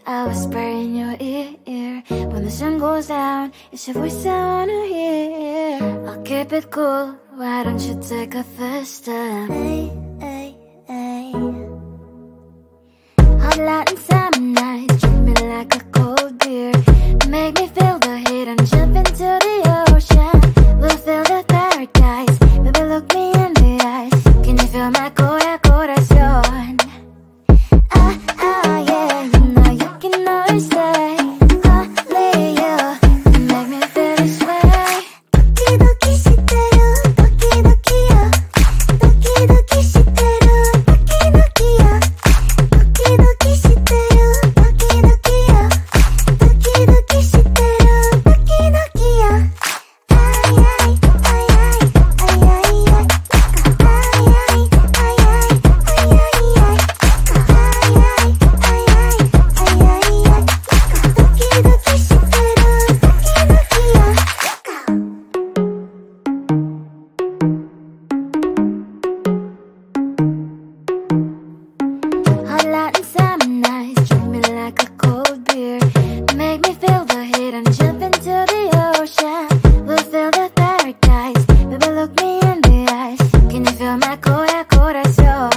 I whisper in your ear. When the sun goes down, it's your voice I wanna hear. I'll keep it cool, why don't you take a first step? Hey, hey, hey. Hot light and summer nights, treat me like a cold beer. Make me feel the heat and jump into the ocean. We'll feel the paradise, baby look me in the eyes. Can you feel my corazón? Yeah, you know you can always stay. Only you can make me feel this way. Doki doki shiteru, doki doki yo. Doki doki shiteru, doki doki yo. Doki doki shiteru, doki doki yo. Doki doki shiteru, doki doki yo. Ay ay ay ay ay ay ay. Ay ay ay ay ay ay ay. Hot light and summer nights, treat me like a cold beer. Make me feel the heat and jump into the ocean. We'll feel the paradise, baby look me in the eyes. Can you feel my corazón?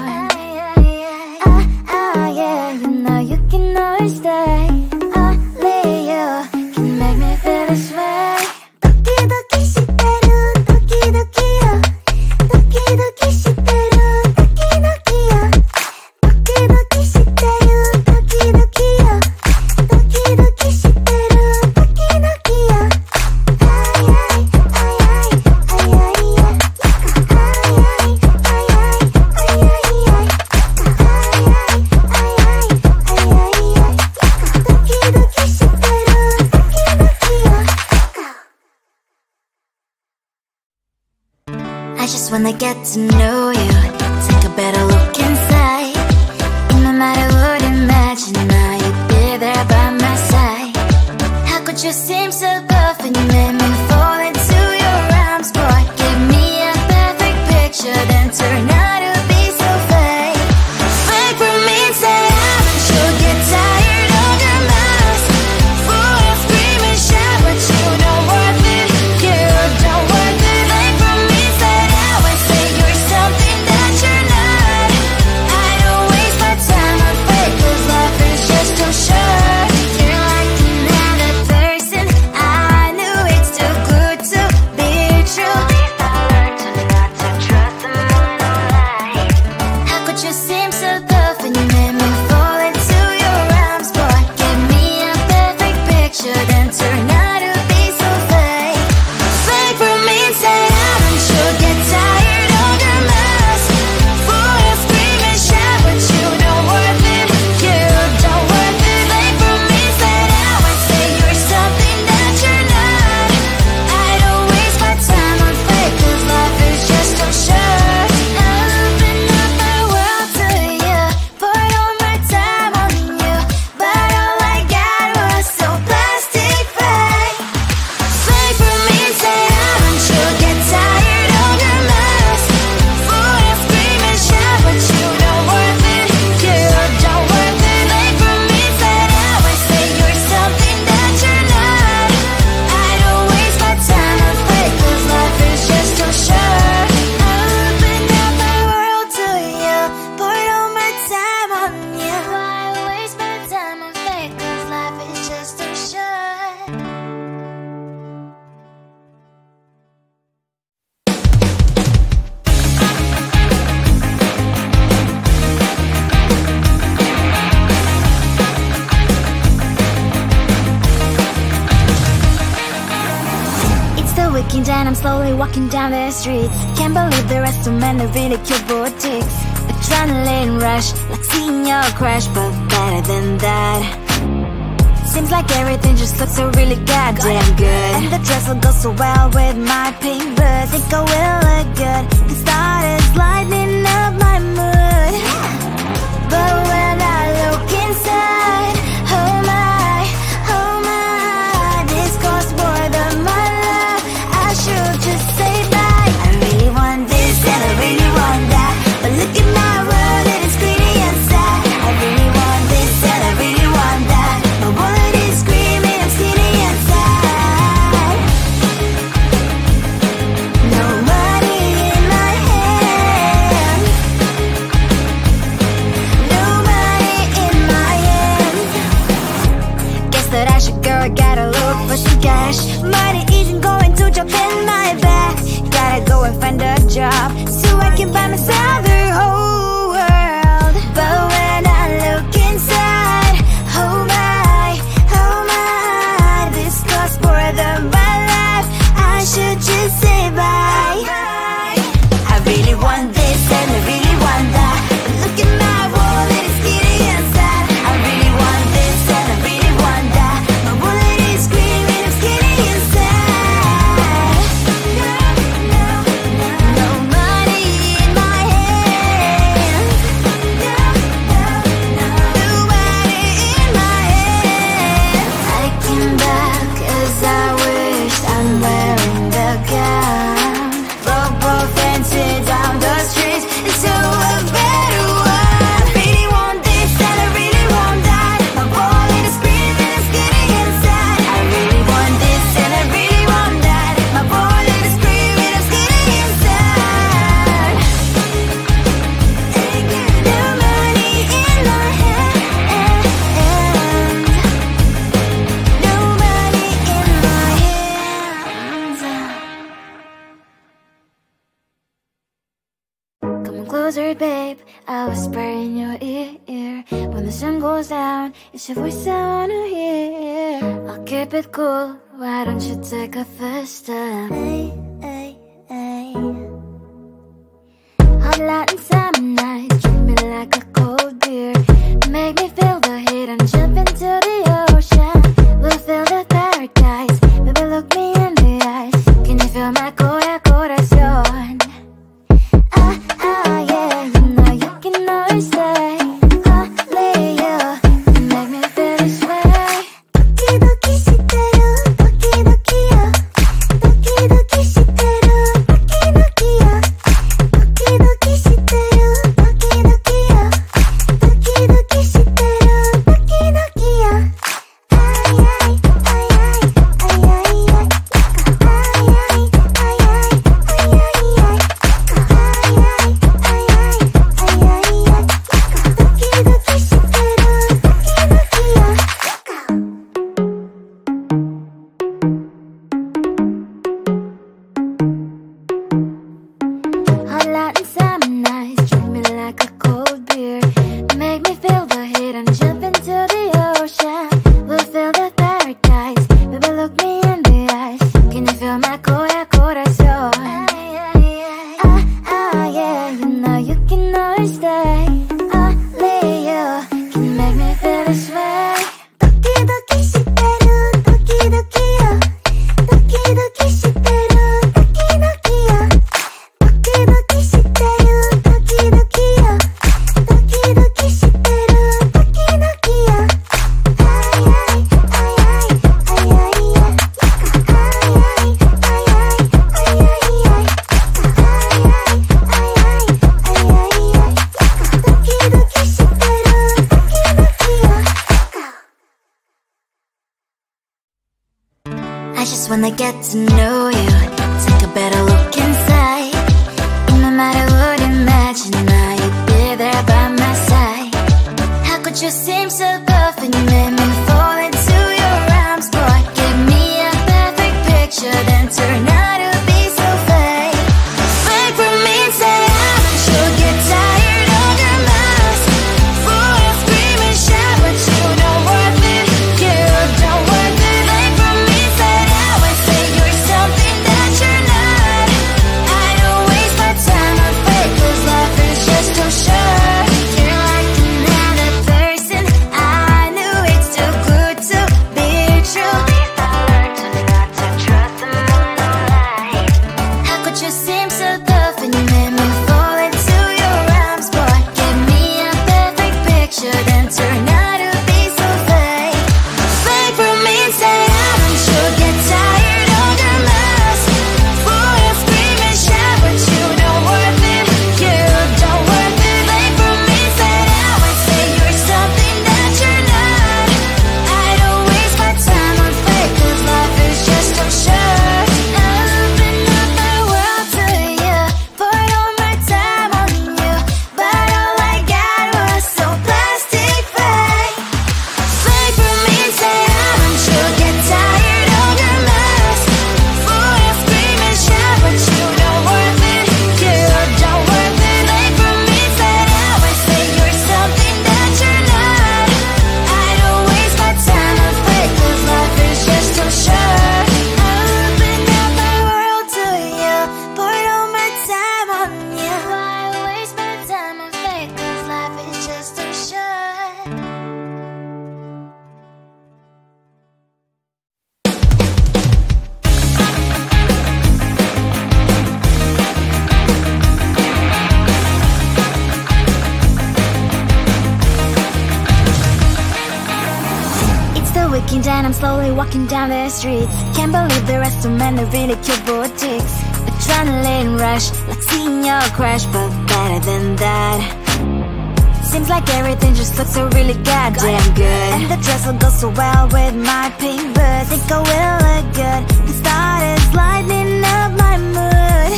Yeah, you know you can always stay. Only you can make me feel this way. Doki doki shiteru, doki doki yo. Doki doki shiteru, doki doki yo. Doki doki shiteru, doki doki yo. Doki doki shiteru, doki doki yo. Ay ay ay ay ay ay ay. Ay ay ay ay ay ay ay. I just wanna get to know you, take a better look inside. And no matter what, imagine now you'd be there by my side. How could you seem so good when you made me fall into your arms, boy? Give me a perfect picture, then turn out to be so fake. Fake for me, say you'll get tired of your mouth. Full of scream and shout, but you don't worth it. You don't worth it. Fake for me, say you're something that you're not. I don't waste my time on fake, 'cause life is just too short. You're like another person, I knew it's too good to be true. I learned to not to trust someone online. How could you seem so good when you made me fall into your arms, boy? Give me a perfect picture, then turn out to be so fake. Fake for me, say don't you get tired of your mess? Full of scream and shout, but you don't worth it. You don't worth it. Fake for me, say you're something that you're not. I don't waste my time on fake, 'cause life is just too short. Open up my world to you, poured all my time on you, but all I got was so plastic fake. Fake for me, say don't you get tired of your mess? Full of scream and shout, but you don't worth it. You don't worth it. Fake for me, say you're something that you're not. I don't waste my time on fake, 'cause life is just too short. Open up my world to you, poured all my time on you. Why waste my time on fake, 'cause life is just too short. It's the weekend and I'm slowly walking down the streets. Can't believe there are so many really cute boutiques. Adrenaline rush, like seeing your crush, but better than that. Seems like everything just looks so really goddamn good. And the dress will go so well with my pink boots. Think I will look good, the thought is lighting up my mood. But when I look inside, oh my, this costs more than my love. I should just say bye. I really want this and I really want that, but look at my world and it's pretty inside. I really want this and I really want that. closer, babe. I'll whisper in your ear. When the sun goes down, it's your voice I wanna hear. I'll keep it cool, why don't you take a first step? Hey, hey, hey. Hot light and summer nights, treat me like a cold beer. Make me feel the heat and jump into the ocean. We'll feel the paradise, baby look me in the eyes. Can you feel my corazón? Yeah, you know you can always stay. Only you can make me feel this way. Doki doki shiteru, doki doki yo. Doki doki shiteru, doki doki yo. Doki doki shiteru, doki doki yo. Doki doki shiteru, doki doki yo. Ay ay ay ay ay ay ay. Ay ay ay ay ay ay ay. Wanna get to know you, take a better look inside. No matter what, imagine now you'd be there by my side. How could you seem so perfect? You made me fall into your arms, boy. Give me a perfect picture, then turn out to be so fake. Fake for me and say you'll get tired of your mouth. Fool, scream and shout, but you don't worth it. You don't worth it. Fake for me, say you're something that you're not. I don't waste my time on fake, 'cause life is just too short. You're like another person. I knew it's too good to be true. I learned to not to trust someone online. How could you seem so tough and you made me fall into your arms, boy? Give me a perfect picture, then turn out to be so fake. Fake for me and say haven't you get tired of your mess? Fool, scream and shout, but you don't worth it. You don't worth it. Fake for me, say you're something that you're not. I don't waste my time on fake, 'cause life is just too short. I open up my world to you, poured all my time on you, but all I got was so plastic fake. Fake for me, say haven't you get tired of your mess? Fool, scream and shout, but you don't worth it. You don't worth it. Fake for me, say you're something that you're not. I don't waste my time on fake, 'cause life is just too short. I opened up my world to you, poured all my time on you. Why waste my time on fake, 'cause life is just too short. It's the weekend and I'm slowly walking down the streets. Can't believe there are so many really cute boutiques. Adrenaline rush, like seeing your crush, but better than that. Seems like everything just looks so really goddamn good. And the dress will go so well with my pink boots. Think I will look good, this thought is lighting up my mood.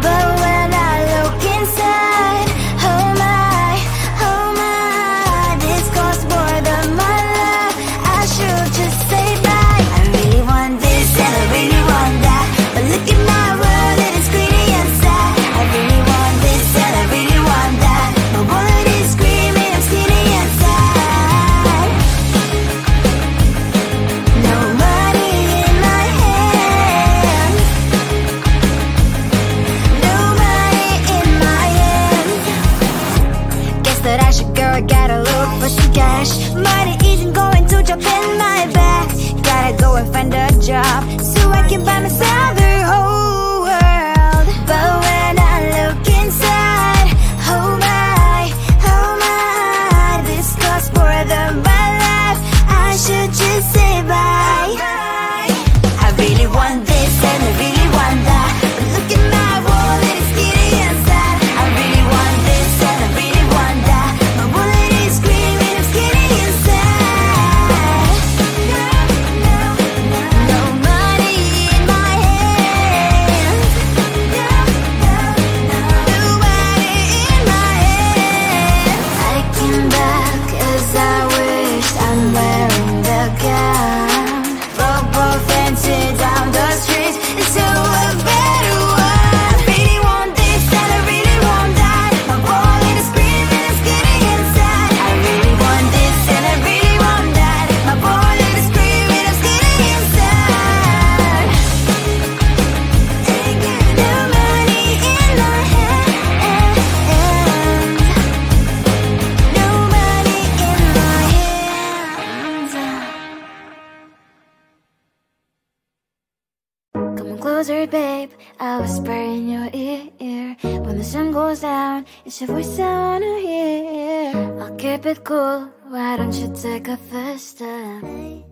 But when I look inside, oh my, this costs more than my love. I should just say bye. I really want this and I really want that, but look at my world, it is greedy inside. I really want this and I closer, babe, I'll whisper in your ear. When the sun goes down, it's your voice I wanna hear. I'll keep it cool, why don't you take a first step?